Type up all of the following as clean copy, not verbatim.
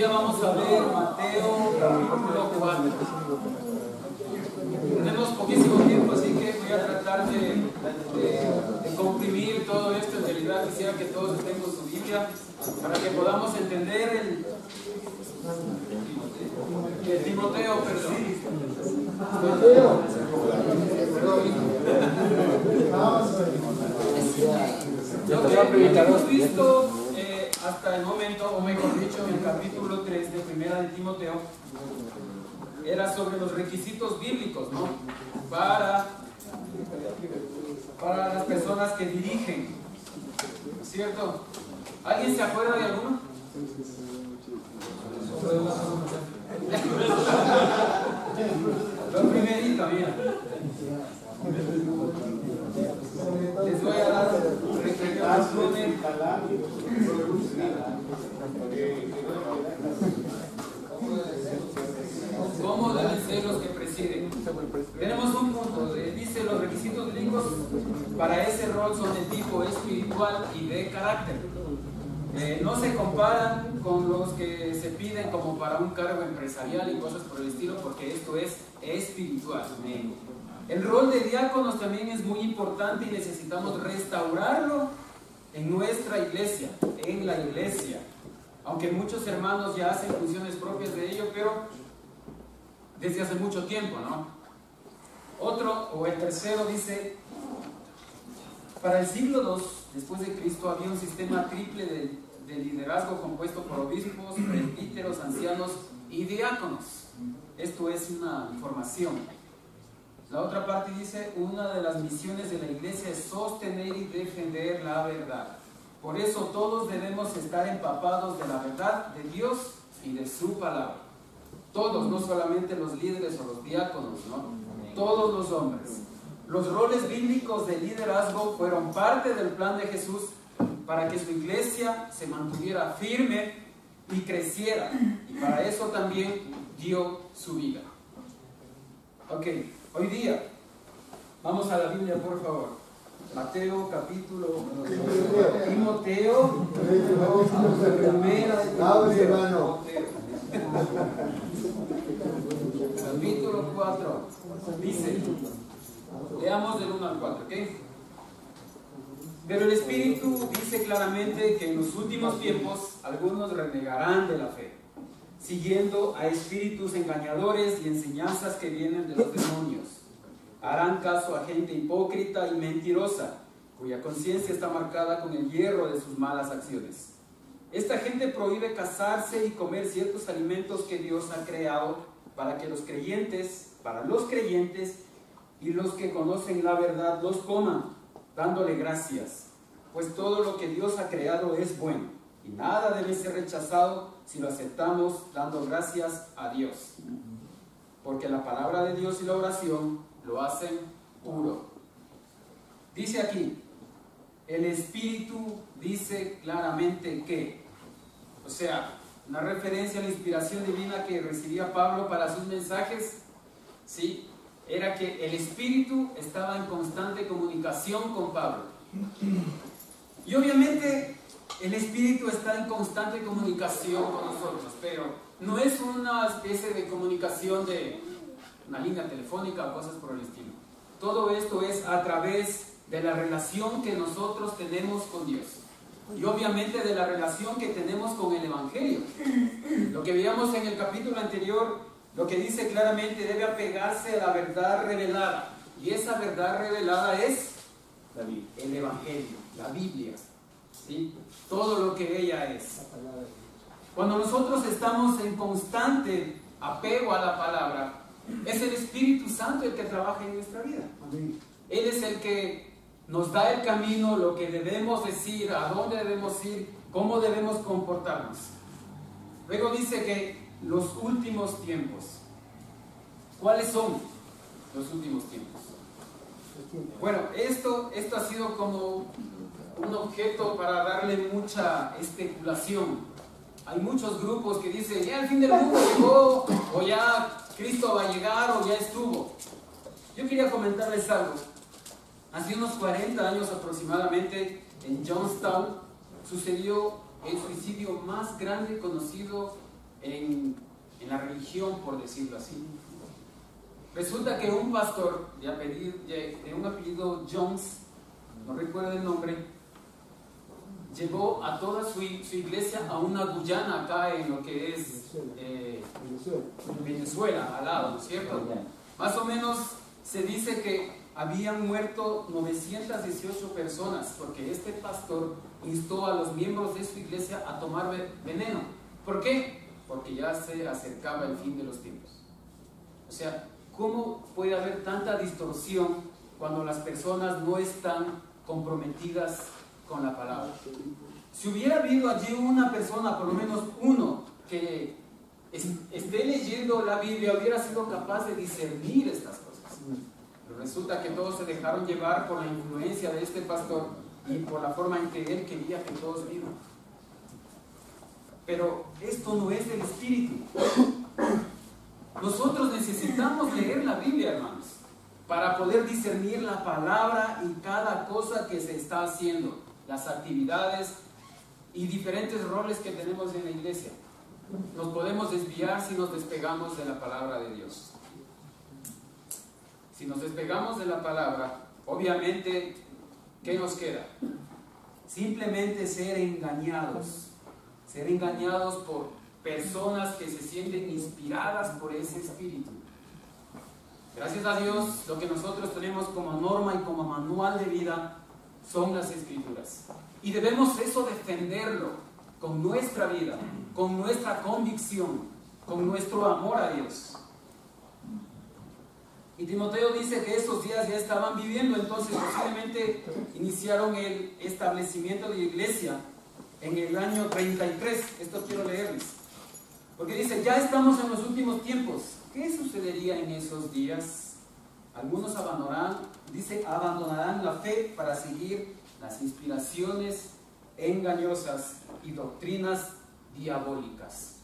día vamos a ver Mateo capítulo 4. Tenemos poquísimo tiempo, así que voy a tratar de comprimir todo esto. En realidad quisiera que todos estén con su Biblia para que podamos entender el Timoteo, perdón. Lo que hemos visto hasta el momento, o mejor dicho, en el capítulo 3 de Primera de Timoteo, era sobre los requisitos bíblicos, ¿no? Para las personas que dirigen, ¿cierto? ¿Alguien se acuerda de alguno? Lo primerito, mira. Les voy a dar recomendaciones. ¿Cómo deben ser los que presiden? Tenemos un punto, dice los requisitos bíblicos para ese rol son de tipo espiritual y de carácter. No se comparan con los que se piden como para un cargo empresarial y cosas por el estilo, porque esto es espiritual. El rol de diáconos también es muy importante y necesitamos restaurarlo en nuestra iglesia, en la iglesia. Aunque muchos hermanos ya hacen funciones propias de ello, pero desde hace mucho tiempo, ¿no? Otro, o el tercero, dice: para el siglo II después de Cristo había un sistema triple de liderazgo compuesto por obispos, presbíteros, ancianos y diáconos. Esto es una información. La otra parte dice: una de las misiones de la iglesia es sostener y defender la verdad. Por eso todos debemos estar empapados de la verdad de Dios y de su palabra. Todos, no solamente los líderes o los diáconos, ¿no? Todos los hombres. Los roles bíblicos de liderazgo fueron parte del plan de Jesús para que su iglesia se mantuviera firme y creciera. Y para eso también dio su vida. Ok, hoy día, vamos a la Biblia, por favor. Mateo capítulo, Timoteo, primera de Timoteo. Capítulo 4, dice, leamos del 1 al 4, ¿ok? Pero el Espíritu dice claramente que en los últimos tiempos algunos renegarán de la fe, siguiendo a espíritus engañadores y enseñanzas que vienen de los demonios. Harán caso a gente hipócrita y mentirosa, cuya conciencia está marcada con el hierro de sus malas acciones. Esta gente prohíbe casarse y comer ciertos alimentos que Dios ha creado para los creyentes y los que conocen la verdad los coman, dándole gracias. Pues todo lo que Dios ha creado es bueno, y nada debe ser rechazado si lo aceptamos dando gracias a Dios. Porque la palabra de Dios y la oración lo hacen puro. Dice aquí, el Espíritu dice claramente que, o sea, una referencia a la inspiración divina que recibía Pablo para sus mensajes, ¿sí? Era que el Espíritu estaba en constante comunicación con Pablo. Y obviamente el Espíritu está en constante comunicación con nosotros, pero no es una especie de comunicación de una línea telefónica o cosas por el estilo. Todo esto es a través de la relación que nosotros tenemos con Dios. Y obviamente de la relación que tenemos con el Evangelio. Lo que veíamos en el capítulo anterior, lo que dice claramente, debe apegarse a la verdad revelada. Y esa verdad revelada es el Evangelio, la Biblia, ¿sí? Todo lo que ella es. Cuando nosotros estamos en constante apego a la palabra, es el Espíritu Santo el que trabaja en nuestra vida. Él es el que nos da el camino, lo que debemos decir, a dónde debemos ir, cómo debemos comportarnos. Luego dice que los últimos tiempos. ¿Cuáles son los últimos tiempos? Bueno, esto ha sido como un objeto para darle mucha especulación. Hay muchos grupos que dicen, ya el fin del mundo llegó, o ya Cristo va a llegar, o ya estuvo. Yo quería comentarles algo. Hace unos 40 años aproximadamente, en Johnstown, sucedió el suicidio más grande conocido en la religión, por decirlo así. Resulta que un pastor de un apellido Jones, no recuerdo el nombre, llevó a toda su iglesia a una Guyana acá en lo que es Venezuela, al lado, ¿no es cierto? Más o menos se dice que habían muerto 918 personas porque este pastor instó a los miembros de su iglesia a tomar veneno. ¿Por qué? Porque ya se acercaba el fin de los tiempos. O sea, ¿cómo puede haber tanta distorsión cuando las personas no están comprometidas con la palabra? Si hubiera habido allí una persona, por lo menos uno, que esté leyendo la Biblia, hubiera sido capaz de discernir estas cosas. Pero resulta que todos se dejaron llevar por la influencia de este pastor y por la forma en que él quería que todos vivan. Pero esto no es del Espíritu. Nosotros necesitamos leer la Biblia, hermanos, para poder discernir la palabra y cada cosa que se está haciendo, las actividades y diferentes roles que tenemos en la iglesia. Nos podemos desviar si nos despegamos de la palabra de Dios. Si nos despegamos de la palabra, obviamente, ¿qué nos queda? Simplemente ser engañados por personas que se sienten inspiradas por ese espíritu. Gracias a Dios, lo que nosotros tenemos como norma y como manual de vida son las Escrituras. Y debemos eso defenderlo con nuestra vida, con nuestra convicción, con nuestro amor a Dios. Y Timoteo dice que esos días ya estaban viviendo, entonces posiblemente iniciaron el establecimiento de la iglesia en el año 33. Esto quiero leerles. Porque dice, ya estamos en los últimos tiempos. ¿Qué sucedería en esos días? Algunos abandonarán la fe para seguir las inspiraciones engañosas y doctrinas diabólicas.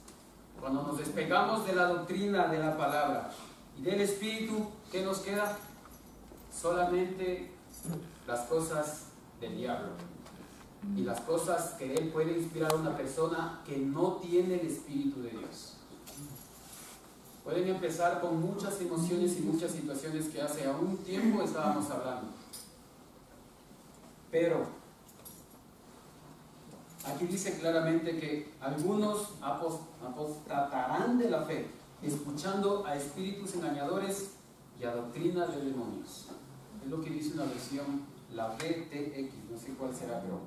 Cuando nos despegamos de la doctrina de la palabra y del Espíritu, ¿qué nos queda? Solamente las cosas del diablo y las cosas que él puede inspirar a una persona que no tiene el Espíritu de Dios. Pueden empezar con muchas emociones y muchas situaciones que hace un tiempo estábamos hablando. Pero aquí dice claramente que algunos apostatarán de la fe, escuchando a espíritus engañadores y a doctrinas de demonios. Es lo que dice una versión, la VTX, no sé cuál será, pero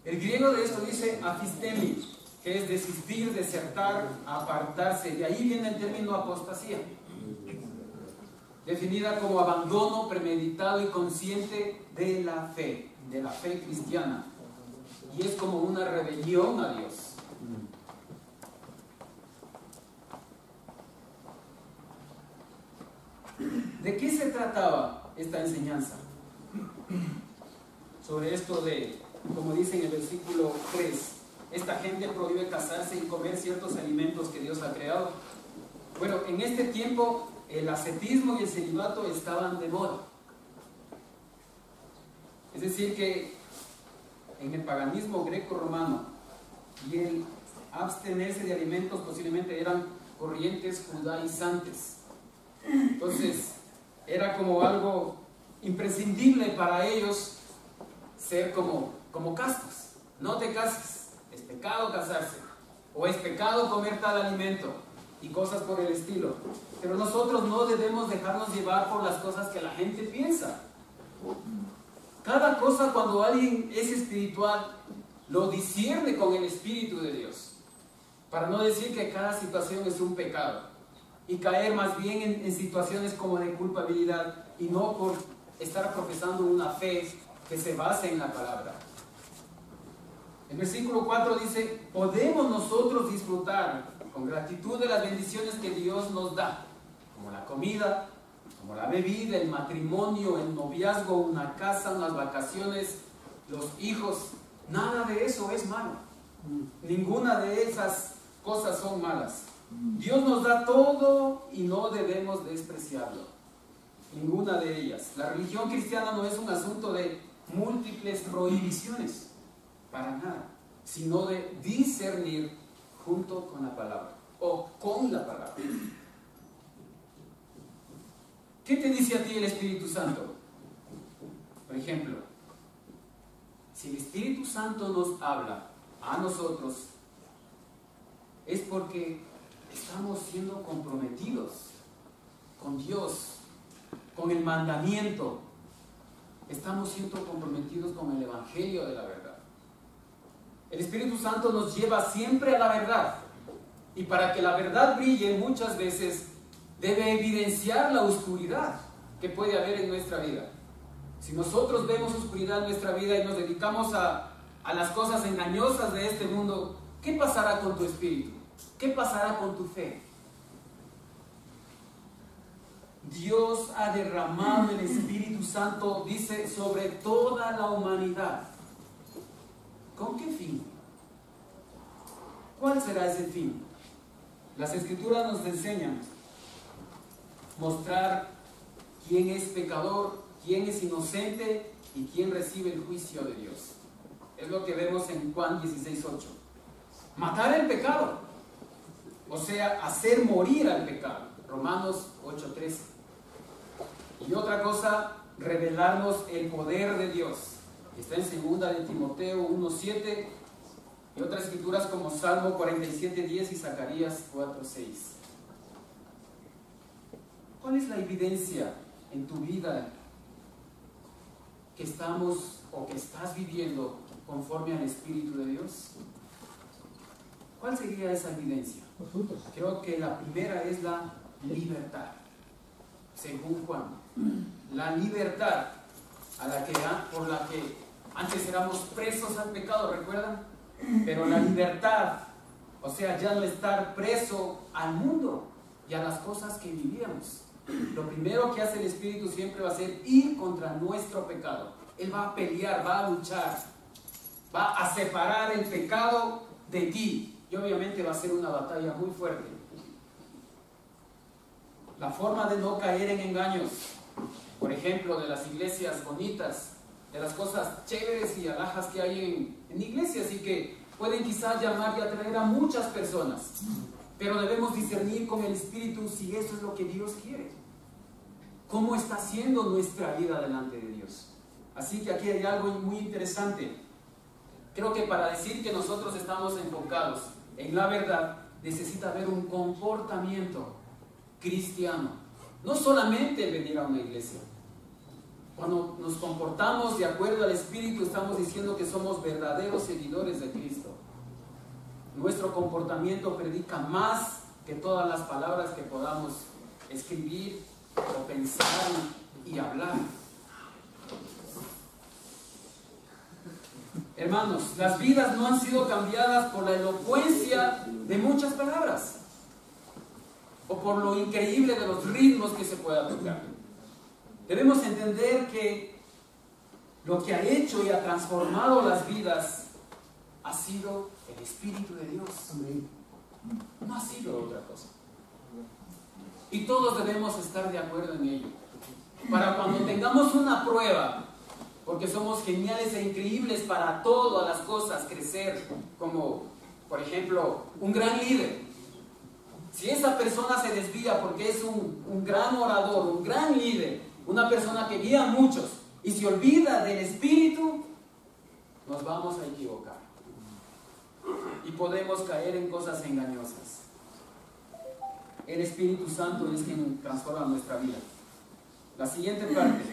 el griego de esto dice afistemi, que es desistir, desertar, apartarse. De ahí viene el término apostasía, definida como abandono premeditado y consciente de la fe cristiana. Y es como una rebelión a Dios. ¿De qué se trataba esta enseñanza? Sobre esto de, como dice en el versículo 3, esta gente prohíbe casarse y comer ciertos alimentos que Dios ha creado. Bueno, en este tiempo el ascetismo y el celibato estaban de moda. Es decir que en el paganismo greco-romano y el abstenerse de alimentos posiblemente eran corrientes judaizantes. Entonces era como algo imprescindible para ellos ser como castos. No te cases, es pecado casarse, o es pecado comer tal alimento y cosas por el estilo. Pero nosotros no debemos dejarnos llevar por las cosas que la gente piensa. Cada cosa, cuando alguien es espiritual, lo discierne con el Espíritu de Dios, para no decir que cada situación es un pecado y caer más bien en situaciones como de culpabilidad y no por estar profesando una fe que se base en la palabra. El versículo 4 dice, podemos nosotros disfrutar con gratitud de las bendiciones que Dios nos da, como la comida, como la bebida, el matrimonio, el noviazgo, una casa, unas vacaciones, los hijos. Nada de eso es malo. Ninguna de esas cosas son malas. Dios nos da todo y no debemos despreciarlo. Ninguna de ellas. La religión cristiana no es un asunto de múltiples prohibiciones. Para nada. sino de discernir junto con la palabra o con la palabra. ¿Qué te dice a ti el Espíritu Santo? Por ejemplo, si el Espíritu Santo nos habla a nosotros, es porque estamos siendo comprometidos con Dios, con el mandamiento. Estamos siendo comprometidos con el Evangelio de la verdad. El Espíritu Santo nos lleva siempre a la verdad. Y para que la verdad brille, muchas veces debe evidenciar la oscuridad que puede haber en nuestra vida. Si nosotros vemos oscuridad en nuestra vida y nos dedicamos a las cosas engañosas de este mundo, ¿qué pasará con tu espíritu? ¿Qué pasará con tu fe? Dios ha derramado el Espíritu Santo, dice, sobre toda la humanidad. ¿Con qué fin? ¿Cuál será ese fin? Las Escrituras nos enseñan mostrar quién es pecador, quién es inocente y quién recibe el juicio de Dios. Es lo que vemos en Juan 16:8. Matar el pecado, o sea, hacer morir al pecado. Romanos 8:13. Y otra cosa, revelarnos el poder de Dios. Está en 2 de Timoteo 1:7 y otras escrituras como Salmo 47:10 y Zacarías 4:6. ¿Cuál es la evidencia en tu vida que estamos o que estás viviendo conforme al Espíritu de Dios? ¿Cuál sería esa evidencia? Creo que la primera es la libertad, según Juan. La libertad por la que antes éramos presos al pecado, ¿recuerdan? Pero la libertad, o sea, ya no estar preso al mundo y a las cosas que vivíamos. Lo primero que hace el Espíritu siempre va a ser ir contra nuestro pecado. Él va a pelear, va a luchar, va a separar el pecado de ti. Y obviamente va a ser una batalla muy fuerte. La forma de no caer en engaños, por ejemplo, de las iglesias bonitas, de las cosas chéveres y alhajas que hay en iglesias y que pueden quizás llamar y atraer a muchas personas. Pero debemos discernir con el Espíritu si eso es lo que Dios quiere. ¿Cómo está siendo nuestra vida delante de Dios? Así que aquí hay algo muy interesante. Creo que para decir que nosotros estamos enfocados en la verdad, necesita haber un comportamiento cristiano. No solamente el venir a una iglesia. Cuando nos comportamos de acuerdo al Espíritu, estamos diciendo que somos verdaderos seguidores de Cristo. Nuestro comportamiento predica más que todas las palabras que podamos escribir o pensar y hablar. Hermanos, las vidas no han sido cambiadas por la elocuencia de muchas palabras o por lo increíble de los ritmos que se pueda tocar. Debemos entender que lo que ha hecho y ha transformado las vidas ha sido el Espíritu de Dios. No ha sido otra cosa. Y todos debemos estar de acuerdo en ello. Para cuando tengamos una prueba, porque somos geniales e increíbles para todas las cosas, crecer como, por ejemplo, un gran líder. Si esa persona se desvía porque es un gran orador, un gran líder, una persona que guía a muchos y se olvida del Espíritu, nos vamos a equivocar y podemos caer en cosas engañosas. El Espíritu Santo es quien transforma nuestra vida. La siguiente parte,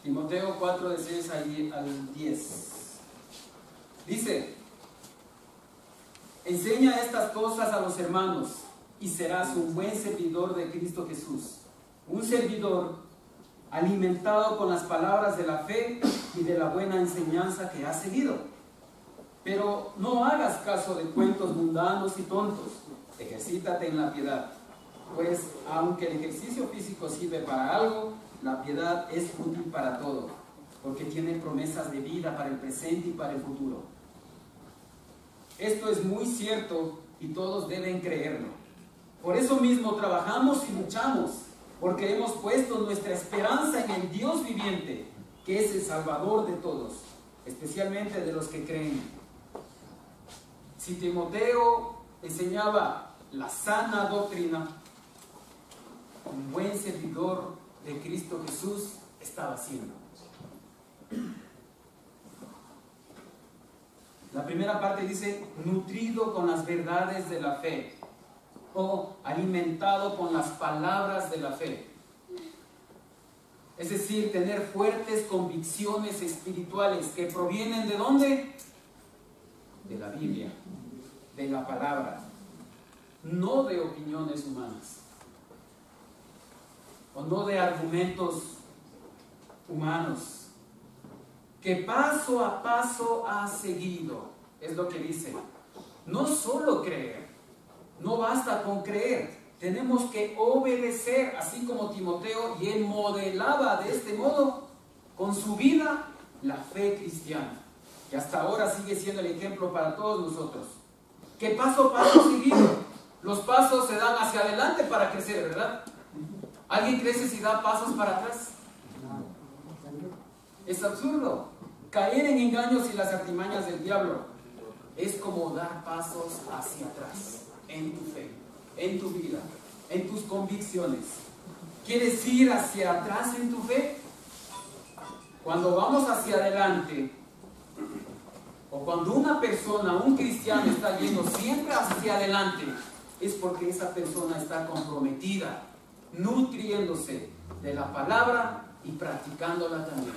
Timoteo 4, de 6 al 10. Dice: enseña estas cosas a los hermanos y serás un buen servidor de Cristo Jesús. Un servidor alimentado con las palabras de la fe y de la buena enseñanza que has seguido. Pero no hagas caso de cuentos mundanos y tontos. Ejercítate en la piedad, pues aunque el ejercicio físico sirve para algo, la piedad es útil para todo, porque tiene promesas de vida para el presente y para el futuro. Esto es muy cierto y todos deben creerlo. Por eso mismo trabajamos y luchamos, porque hemos puesto nuestra esperanza en el Dios viviente, que es el Salvador de todos, especialmente de los que creen. si Timoteo enseñaba la sana doctrina, un buen servidor de Cristo Jesús estaba haciendo. La primera parte dice, nutrido con las verdades de la fe, o alimentado con las palabras de la fe. Es decir, tener fuertes convicciones espirituales que provienen ¿de dónde? De la Biblia, de la palabra, no de opiniones humanas, o no de argumentos humanos, que paso a paso ha seguido, es lo que dice. No solo creer, no basta con creer, tenemos que obedecer, así como Timoteo, y él modelaba de este modo, con su vida, la fe cristiana, que hasta ahora sigue siendo el ejemplo para todos nosotros. Que paso a paso seguido, los pasos se dan hacia adelante para crecer, ¿verdad? ¿Alguien crece si da pasos para atrás? Es absurdo. Caer en engaños y las artimañas del diablo es como dar pasos hacia atrás en tu fe, en tu vida, en tus convicciones. ¿Quieres ir hacia atrás en tu fe? Cuando vamos hacia adelante, o cuando una persona, un cristiano está yendo siempre hacia adelante, es porque esa persona está comprometida, nutriéndose de la palabra y practicándola también.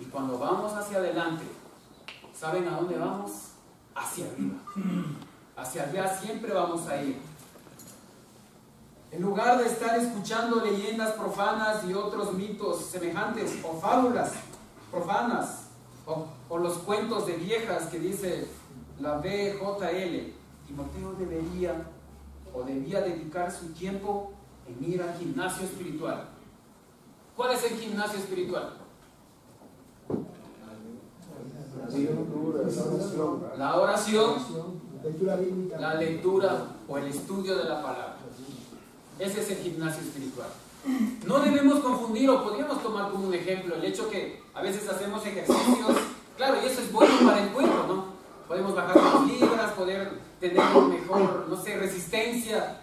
Y cuando vamos hacia adelante, ¿saben a dónde vamos? Hacia arriba. Hacia allá siempre vamos a ir. En lugar de estar escuchando leyendas profanas y otros mitos semejantes, o fábulas profanas, o los cuentos de viejas que dice la BJL, Timoteo debía dedicar su tiempo en ir al gimnasio espiritual. ¿Cuál es el gimnasio espiritual? La oración, la lectura o el estudio de la palabra. Ese es el gimnasio espiritual. No debemos confundir, o podríamos tomar como un ejemplo el hecho que a veces hacemos ejercicios, claro, y eso es bueno para el cuerpo, ¿no? Podemos bajar las libras, poder tener mejor, no sé, resistencia.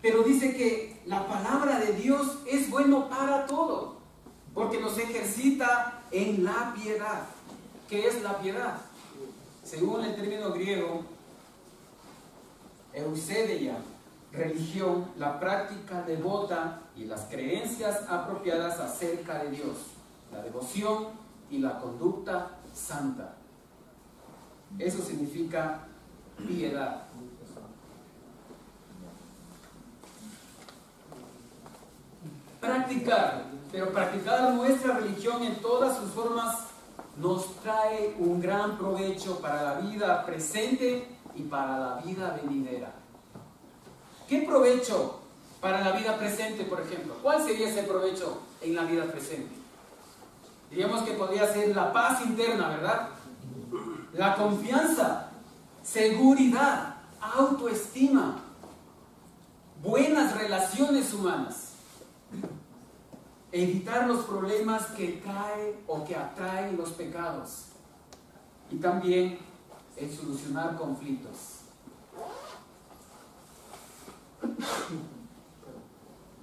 Pero dice que la palabra de Dios es bueno para todo, porque nos ejercita en la piedad. ¿Qué es la piedad? Según el término griego, euseideia, religión, la práctica devota y las creencias apropiadas acerca de Dios, la devoción y la conducta santa. Eso significa piedad. Practicar, pero practicar nuestra religión en todas sus formas nos trae un gran provecho para la vida presente y para la vida venidera. ¿Qué provecho para la vida presente, por ejemplo? ¿Cuál sería ese provecho en la vida presente? Diríamos que podría ser la paz interna, ¿verdad? La confianza, seguridad, autoestima, buenas relaciones humanas, evitar los problemas que trae o que atraen los pecados, y también el solucionar conflictos.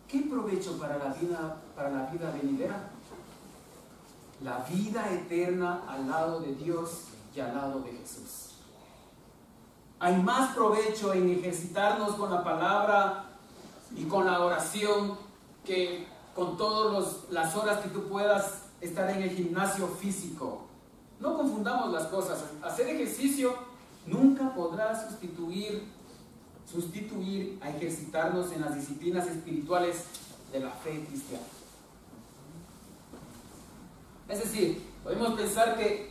¿Qué provecho para la vida venidera? La vida eterna al lado de Dios y al lado de Jesús. Hay más provecho en ejercitarnos con la palabra y con la oración que con todas las horas que tú puedas estar en el gimnasio físico. No confundamos las cosas. Hacer ejercicio nunca podrá sustituir a ejercitarnos en las disciplinas espirituales de la fe cristiana. Es decir, podemos pensar que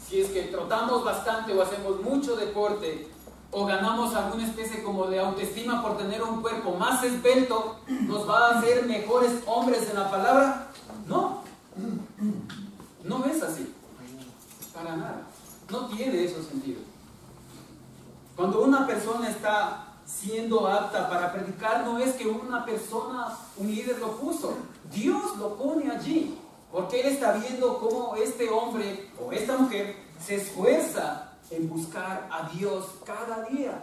si es que trotamos bastante o hacemos mucho deporte o ganamos alguna especie como de autoestima por tener un cuerpo más esbelto, ¿nos va a hacer mejores hombres en la palabra? No, no es así, para nada, no tiene eso sentido. Cuando una persona está siendo apta para predicar, no es que una persona, un líder lo puso, Dios lo pone allí. Porque Él está viendo cómo este hombre o esta mujer se esfuerza en buscar a Dios cada día.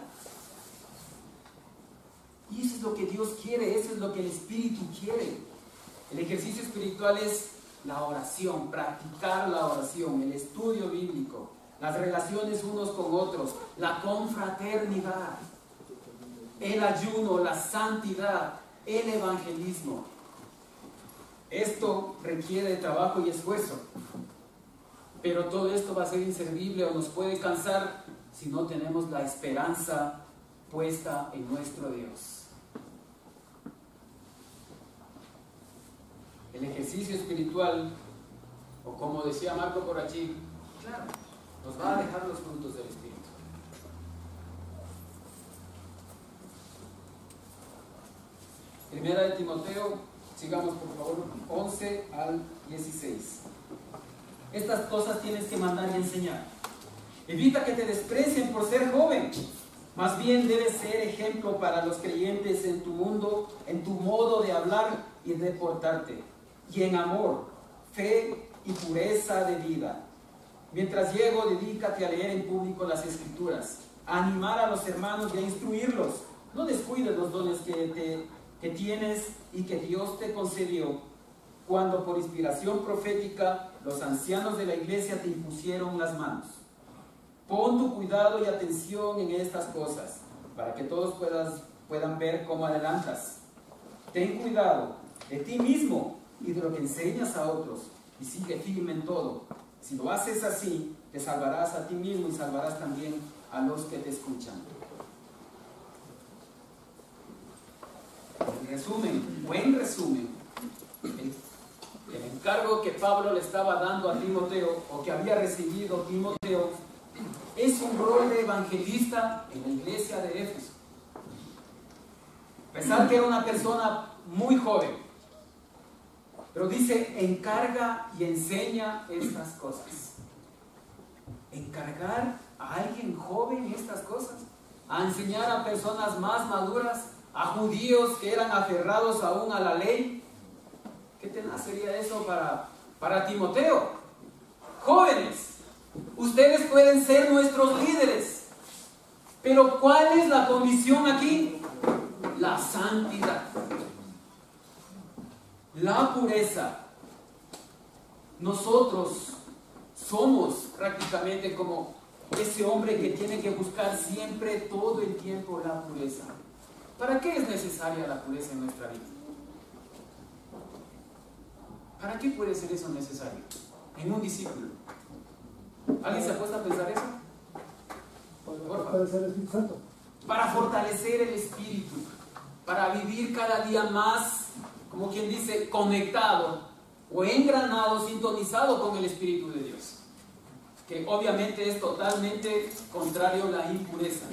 Y eso es lo que Dios quiere, eso es lo que el Espíritu quiere. El ejercicio espiritual es la oración, practicar la oración, el estudio bíblico, las relaciones unos con otros, la confraternidad, el ayuno, la santidad, el evangelismo. Esto requiere trabajo y esfuerzo, pero todo esto va a ser inservible o nos puede cansar si no tenemos la esperanza puesta en nuestro Dios. El ejercicio espiritual, o como decía Marco por allí, claro, nos va a dejar los frutos del Espíritu. Primera de Timoteo, sigamos por favor, 11 al 16. Estas cosas tienes que mandar y enseñar. Evita que te desprecien por ser joven. Más bien debes ser ejemplo para los creyentes en tu mundo, en tu modo de hablar y de portarte, y en amor, fe y pureza de vida. Mientras llego, dedícate a leer en público las Escrituras, a animar a los hermanos y a instruirlos. No descuides los dones que tienes y que Dios te concedió cuando por inspiración profética los ancianos de la iglesia te impusieron las manos. Pon tu cuidado y atención en estas cosas para que todos puedan ver cómo adelantas. Ten cuidado de ti mismo y de lo que enseñas a otros, y sigue firme en todo. Si lo haces así, te salvarás a ti mismo y salvarás también a los que te escuchan. En resumen, buen resumen, el encargo que Pablo le estaba dando a Timoteo, o que había recibido Timoteo, es un rol de evangelista en la iglesia de Éfeso. A pesar que era una persona muy joven, pero dice, encarga y enseña estas cosas. Encargar a alguien joven estas cosas, a enseñar a personas más maduras, a judíos que eran aferrados aún a la ley. ¿Qué tenaz sería eso para Timoteo? Jóvenes, ustedes pueden ser nuestros líderes, pero ¿cuál es la condición aquí? La santidad, la pureza. Nosotros somos prácticamente como ese hombre que tiene que buscar siempre, todo el tiempo, la pureza. ¿Para qué es necesaria la pureza en nuestra vida? ¿Para qué puede ser eso necesario en un discípulo? ¿Alguien se ha puesto a pensar eso? Para fortalecer el Espíritu Santo. Para fortalecer el espíritu, para vivir cada día más, como quien dice, conectado o engranado, sintonizado con el Espíritu de Dios, que obviamente es totalmente contrario a la impureza.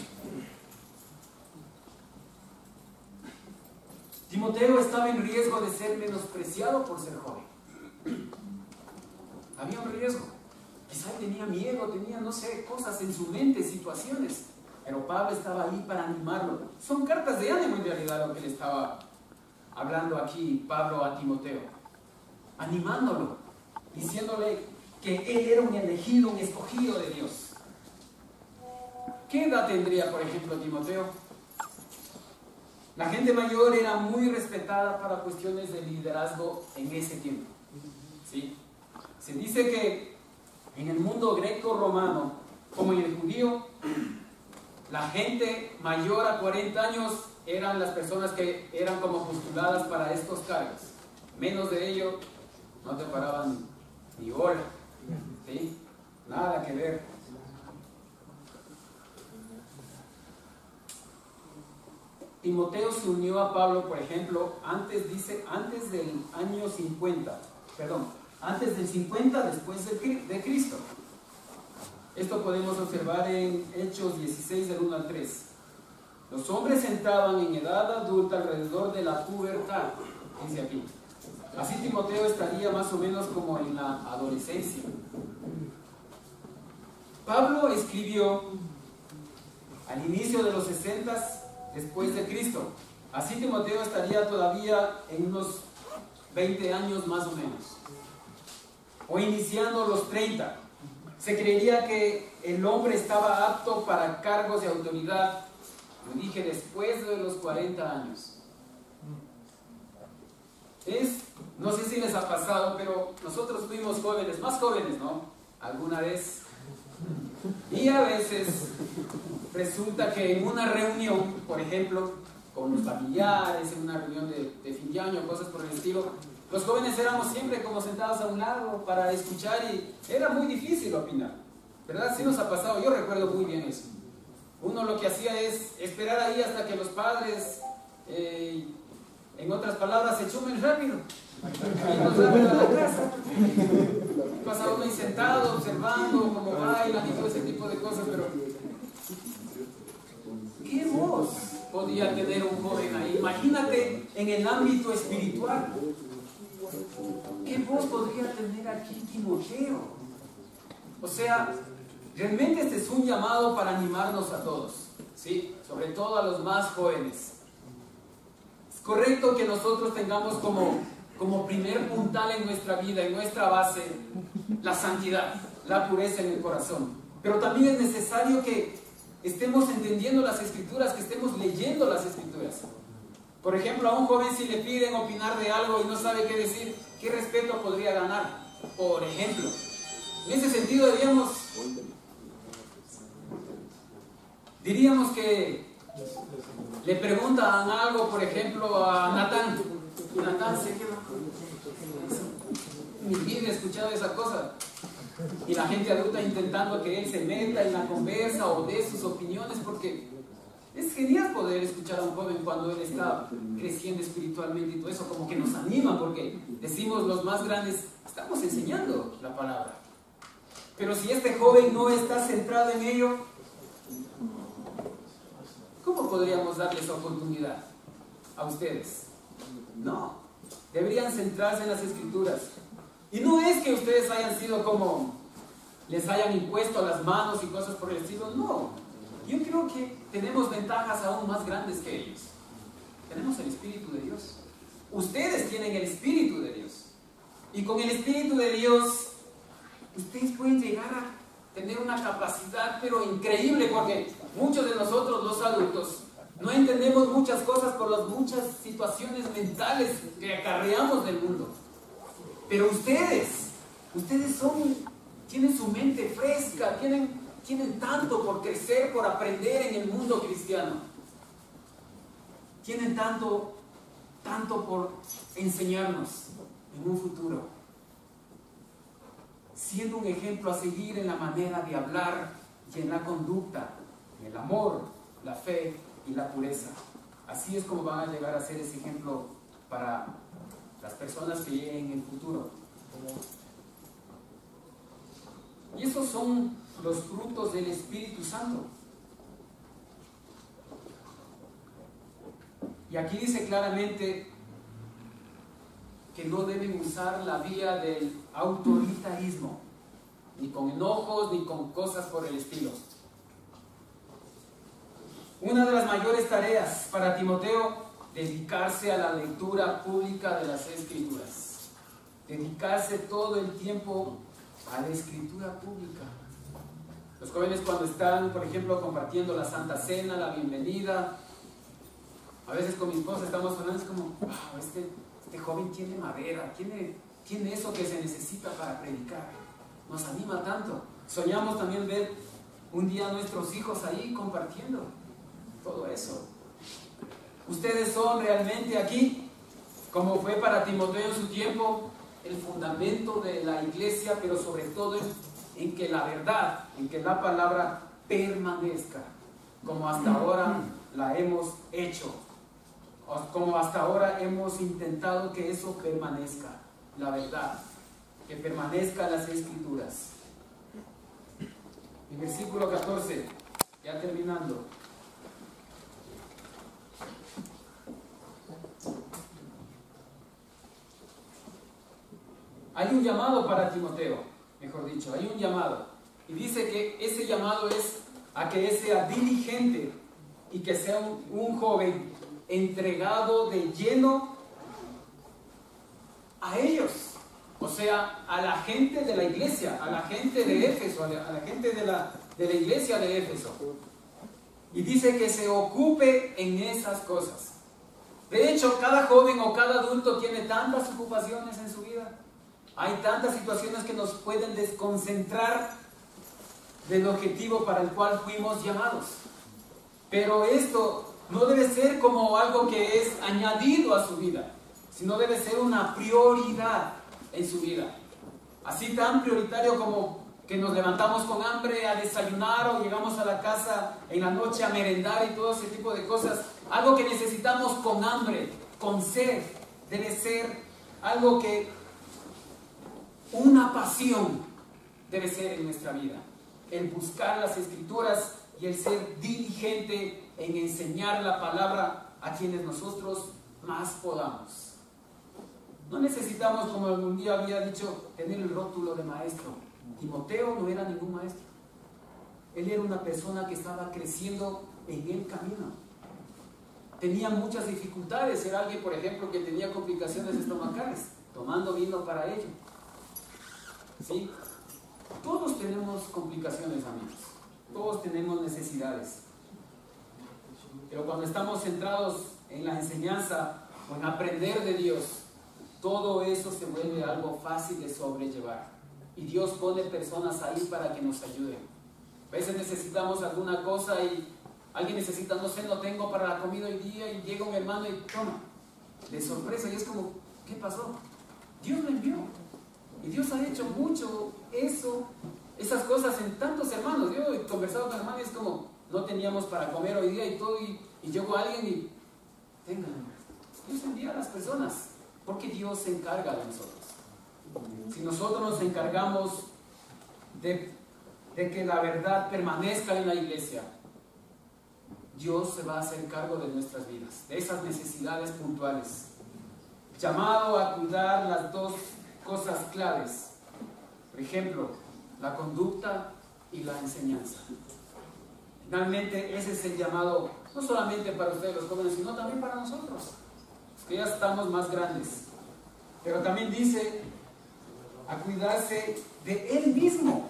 Timoteo estaba en riesgo de ser menospreciado por ser joven. Había un riesgo. Quizá tenía miedo, tenía, no sé, cosas en su mente, situaciones. Pero Pablo estaba ahí para animarlo. Son cartas de ánimo en realidad lo que le estaba hablando aquí Pablo a Timoteo. Animándolo, diciéndole que él era un elegido, un escogido de Dios. ¿Qué edad tendría, por ejemplo, Timoteo? La gente mayor era muy respetada para cuestiones de liderazgo en ese tiempo. ¿Sí? Se dice que en el mundo greco-romano, como en el judío, la gente mayor a 40 años eran las personas que eran como postuladas para estos cargos. Menos de ello, no te paraban ni bola. ¿Sí? Nada que ver. Timoteo se unió a Pablo, por ejemplo, antes del año 50, antes del 50 después de Cristo. Esto podemos observar en Hechos 16 del 1 al 3. Los hombres entraban en edad adulta alrededor de la pubertad, dice aquí. Así Timoteo estaría más o menos como en la adolescencia. Pablo escribió al inicio de los 60 después de Cristo. Así Timoteo estaría todavía en unos 20 años más o menos. o iniciando los 30. Se creería que el hombre estaba apto para cargos de autoridad, lo dije, después de los 40 años. No sé si les ha pasado, pero nosotros fuimos jóvenes, más jóvenes, ¿no? Alguna vez. Y a veces resulta que en una reunión, por ejemplo, con los familiares, en una reunión de fin de año, cosas por el estilo, los jóvenes éramos siempre como sentados a un lado para escuchar y era muy difícil opinar, ¿verdad? Sí nos ha pasado, yo recuerdo muy bien eso. Uno lo que hacía es esperar ahí hasta que los padres, en otras palabras, se chumen rápido y nos daban a la casa. Y pasaba uno ahí sentado, observando cómo bailan y todo ese tipo de cosas, pero ¿qué voz podía tener un joven ahí? Imagínate en el ámbito espiritual. ¿Qué voz podría tener aquí Timoteo? O sea, realmente este es un llamado para animarnos a todos, ¿sí? Sobre todo a los más jóvenes. Es correcto que nosotros tengamos como primer puntal en nuestra vida, en nuestra base, la santidad, la pureza en el corazón. Pero también es necesario que estemos entendiendo las Escrituras, que estemos leyendo las Escrituras. Por ejemplo, a un joven si le piden opinar de algo y no sabe qué decir, ¿qué respeto podría ganar? Por ejemplo, en ese sentido diríamos que le preguntan algo, por ejemplo, a Natán, y Natán se queda, ni bien he escuchado esa cosa, y la gente adulta intentando que él se meta en la conversa o dé sus opiniones, porque es genial poder escuchar a un joven cuando él está creciendo espiritualmente y todo eso, como que nos anima, porque decimos los más grandes, estamos enseñando la palabra. Pero si este joven no está centrado en ello, ¿cómo podríamos darles oportunidad a ustedes? No, deberían centrarse en las Escrituras. Y no es que ustedes hayan sido como, les hayan impuesto las manos y cosas por el estilo, no. Yo creo que tenemos ventajas aún más grandes que ellos. Tenemos el Espíritu de Dios. Ustedes tienen el Espíritu de Dios. Y con el Espíritu de Dios, ustedes pueden llegar a tener una capacidad, pero increíble, porque muchos de nosotros, los adultos, no entendemos muchas cosas por las muchas situaciones mentales que acarreamos del mundo. Pero ustedes tienen su mente fresca, tienen tanto por crecer, por aprender en el mundo cristiano. Tienen tanto por enseñarnos en un futuro. Siendo un ejemplo a seguir en la manera de hablar y en la conducta, en el amor, la fe y la pureza. Así es como van a llegar a ser ese ejemplo para las personas que lleguen en el futuro. Y esos son los frutos del Espíritu Santo. Y aquí dice claramente que no deben usar la vía del autoritarismo, ni con enojos, ni con cosas por el estilo. Una de las mayores tareas para Timoteo, dedicarse a la lectura pública de las Escrituras. Dedicarse todo el tiempo a la escritura pública. Los jóvenes cuando están, por ejemplo, compartiendo la Santa Cena, la bienvenida, a veces con mi esposa estamos hablando, es como, wow, este joven tiene madera, tiene eso que se necesita para predicar. Nos anima tanto. Soñamos también ver un día a nuestros hijos ahí compartiendo todo eso. Ustedes son realmente aquí, como fue para Timoteo en su tiempo, el fundamento de la iglesia, pero sobre todo en que la verdad, en que la palabra permanezca, como hasta ahora la hemos hecho, como hasta ahora hemos intentado que eso permanezca, la verdad, que permanezcan las Escrituras. En versículo 14, ya terminando. Hay un llamado para Timoteo, mejor dicho, hay un llamado. Y dice que ese llamado es a que él sea diligente y que sea un joven entregado de lleno a ellos. o sea, a la gente de la iglesia, a la gente de Éfeso, a la gente de la iglesia de Éfeso. Y dice que se ocupe en esas cosas. De hecho, cada joven o cada adulto tiene tantas ocupaciones en su vida. Hay tantas situaciones que nos pueden desconcentrar del objetivo para el cual fuimos llamados. Pero esto no debe ser como algo que es añadido a su vida, sino debe ser una prioridad en su vida. Así tan prioritario como que nos levantamos con hambre a desayunar o llegamos a la casa en la noche a merendar y todo ese tipo de cosas. Algo que necesitamos con hambre, con sed, debe ser algo que una pasión debe ser en nuestra vida. El buscar las Escrituras y el ser diligente en enseñar la palabra a quienes nosotros más podamos. No necesitamos, como algún día había dicho, tener el rótulo de maestro. Timoteo no era ningún maestro. Él era una persona que estaba creciendo en el camino. Tenía muchas dificultades. Era alguien, por ejemplo, que tenía complicaciones estomacales, tomando vino para ello. ¿Sí? Todos tenemos complicaciones, amigos. Todos tenemos necesidades. Pero cuando estamos centrados en la enseñanza o en aprender de Dios, todo eso se vuelve algo fácil de sobrellevar. Y Dios pone personas ahí para que nos ayuden. A veces necesitamos alguna cosa y alguien necesita, no sé, no tengo para la comida hoy día, y llega un hermano y toma, de sorpresa, y es como, ¿qué pasó? Dios me envió. Y Dios ha hecho mucho eso, esas cosas en tantos hermanos. Yo he conversado con hermanos y es como, no teníamos para comer hoy día y todo, y llegó alguien y, tengan, Dios envía a las personas, porque Dios se encarga de nosotros. Si nosotros nos encargamos de que la verdad permanezca en la iglesia, Dios se va a hacer cargo de nuestras vidas, de esas necesidades puntuales. Llamado a cuidar las dos cosas claves. Por ejemplo, la conducta y la enseñanza. Finalmente, ese es el llamado, no solamente para ustedes los jóvenes, sino también para nosotros, que ya estamos más grandes. Pero también dice a cuidarse de él mismo,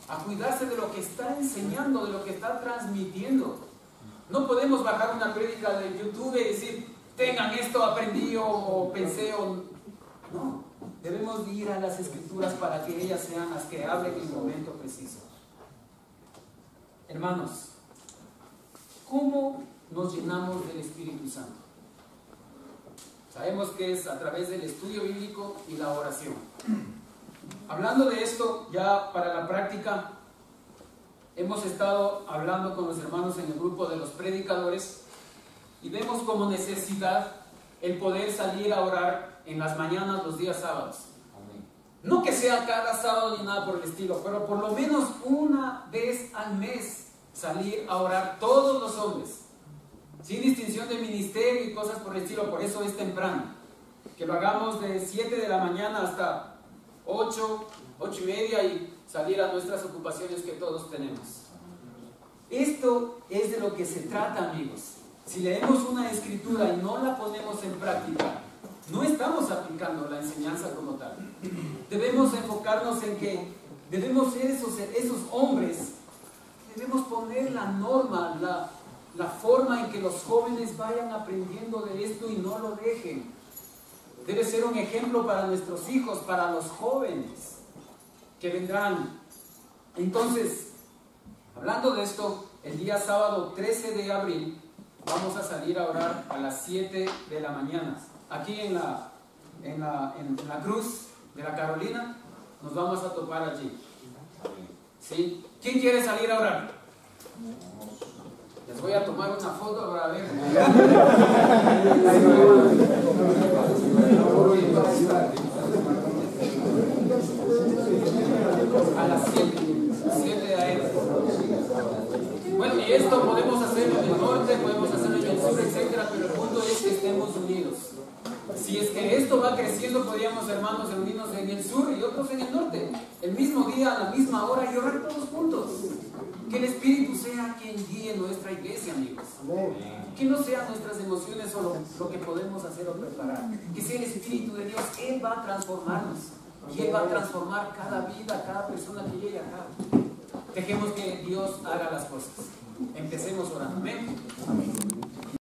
a cuidarse de lo que está enseñando, de lo que está transmitiendo. No podemos bajar una prédica de YouTube y decir, tengan esto, aprendí o pensé o... No, debemos ir a las Escrituras para que ellas sean las que hablen en el momento preciso. Hermanos, ¿cómo nos llenamos del Espíritu Santo? Sabemos que es a través del estudio bíblico y la oración. Hablando de esto, ya para la práctica, hemos estado hablando con los hermanos en el grupo de los predicadores y vemos como necesidad el poder salir a orar en las mañanas los días sábados. No que sea cada sábado ni nada por el estilo, pero por lo menos una vez al mes salir a orar todos los hombres, sin distinción de ministerio y cosas por el estilo. Por eso es temprano, que lo hagamos de 7 de la mañana hasta 8, 8 y media y salir a nuestras ocupaciones que todos tenemos. Esto es de lo que se trata, amigos. Si leemos una escritura y no la ponemos en práctica, no estamos aplicando la enseñanza como tal. Debemos enfocarnos en que debemos ser esos hombres, debemos poner la norma, la forma en que los jóvenes vayan aprendiendo de esto y no lo dejen. Debe ser un ejemplo para nuestros hijos, para los jóvenes que vendrán. Entonces, hablando de esto, el día sábado 13 de abril vamos a salir a orar a las 7 de la mañana. Aquí en la Cruz de la Carolina nos vamos a topar allí. ¿Sí? ¿Quién quiere salir a orar? Les voy a tomar una foto para ver. A las 7 a.m. Bueno, y esto podemos hacerlo en el norte, podemos hacerlo en el sur, etcétera, pero el punto es que estemos unidos. Si es que esto va creciendo, podríamos, hermanos, reunirnos en el sur y otros en el norte, el mismo día, a la misma hora, y orar todos juntos. Que el Espíritu sea quien guíe nuestra iglesia, amigos. Que no sean nuestras emociones o lo que podemos hacer o preparar. Que sea el Espíritu de Dios. Él va a transformarnos. Y Él va a transformar cada vida, cada persona que llegue acá. Dejemos que Dios haga las cosas. Empecemos orando. Amén.